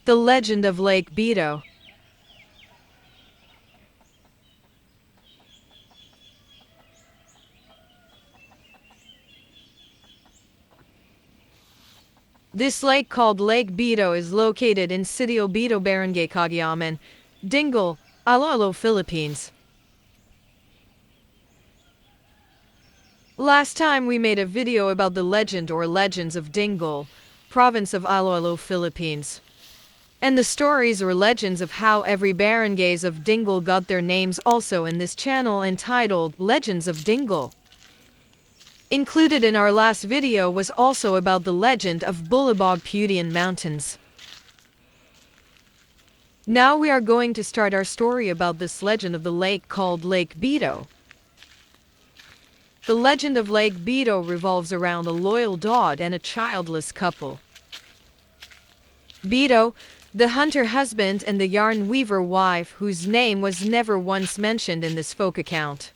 The legend of Lake Bito. This lake, called Lake Bito, is located in Sitio Bito, Barangay Caguyuman, Dingle, Iloilo, Philippines. Last time we made a video about the legend or legends of Dingle, province of Iloilo, Philippines. And the stories or legends of how every barangays of Dingle got their names also in this channel entitled Legends of Dingle. Included in our last video was also about the legend of Bulabog Putian Mountains. Now we are going to start our story about this legend of the lake called Lake Bito. The legend of Lake Bito revolves around a loyal dog and a childless couple. Bito, the hunter husband, and the yarn weaver wife, whose name was never once mentioned in this folk account.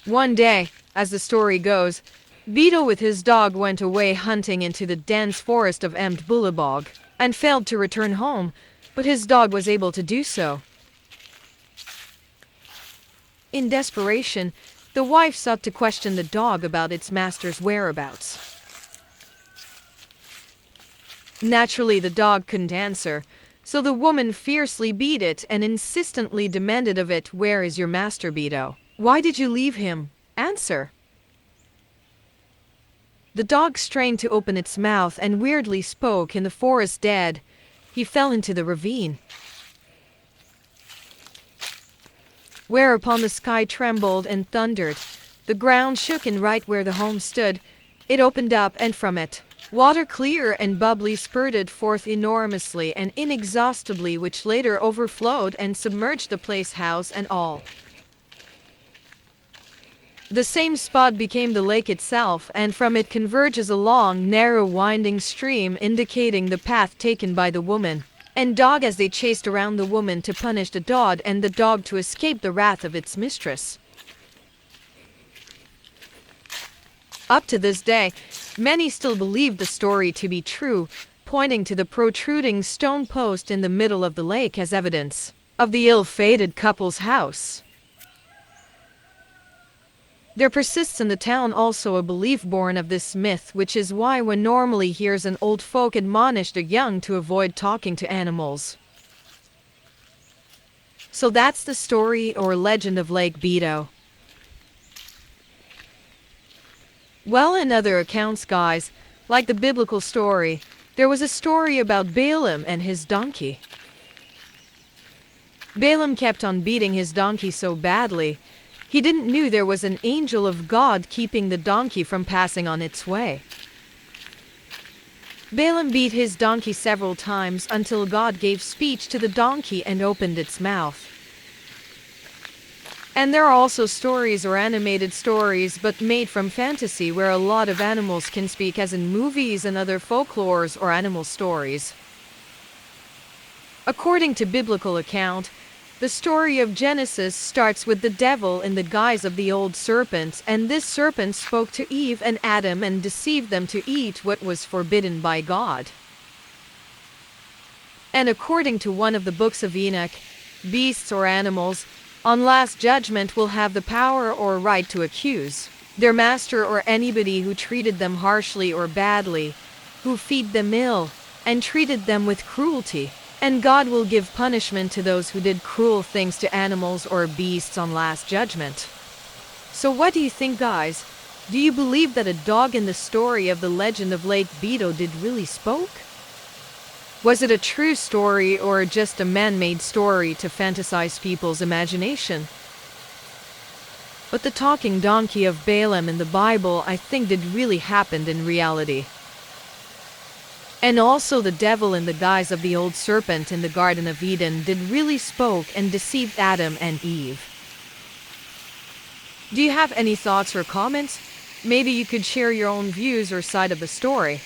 One day, as the story goes, Bito with his dog went away hunting into the dense forest of Bulabog and failed to return home, but his dog was able to do so. In desperation, the wife sought to question the dog about its master's whereabouts. Naturally, the dog couldn't answer, so the woman fiercely beat it and insistently demanded of it, "Where is your master, Bito? Why did you leave him? Answer." The dog strained to open its mouth and weirdly spoke, "In the forest dead. He fell into the ravine." Whereupon the sky trembled and thundered. The ground shook, and right where the home stood, it opened up, and from it, water clear and bubbly spurted forth enormously and inexhaustibly, which later overflowed and submerged the place, house and all. The same spot became the lake itself, and from it converges a long, narrow, winding stream indicating the path taken by the woman and dog as they chased around the woman to punish the dog, and the dog to escape the wrath of its mistress. Up to this day, many still believe the story to be true, pointing to the protruding stone post in the middle of the lake as evidence of the ill-fated couple's house. There persists in the town also a belief born of this myth, which is why one normally hears an old folk admonish the young to avoid talking to animals. So that's the story or legend of Lake Bito. Well, in other accounts, guys, like the biblical story, there was a story about Balaam and his donkey. Balaam kept on beating his donkey so badly, he didn't know there was an angel of God keeping the donkey from passing on its way. Balaam beat his donkey several times until God gave speech to the donkey and opened its mouth. And there are also stories or animated stories, but made from fantasy, where a lot of animals can speak, as in movies and other folklores or animal stories. According to biblical account, the story of Genesis starts with the devil in the guise of the old serpent, and this serpent spoke to Eve and Adam and deceived them to eat what was forbidden by God. And according to one of the books of Enoch, beasts or animals, on last judgment, will have the power or right to accuse their master or anybody who treated them harshly or badly, who feed them ill, and treated them with cruelty. And God will give punishment to those who did cruel things to animals or beasts on last judgment. So what do you think, guys? Do you believe that a dog in the story of the legend of Lake Bito did really spoke? Was it a true story or just a man-made story to fantasize people's imagination? But the talking donkey of Balaam in the Bible, I think, did really happen in reality. And also the devil in the guise of the old serpent in the Garden of Eden did really spoke and deceived Adam and Eve. Do you have any thoughts or comments? Maybe you could share your own views or side of the story.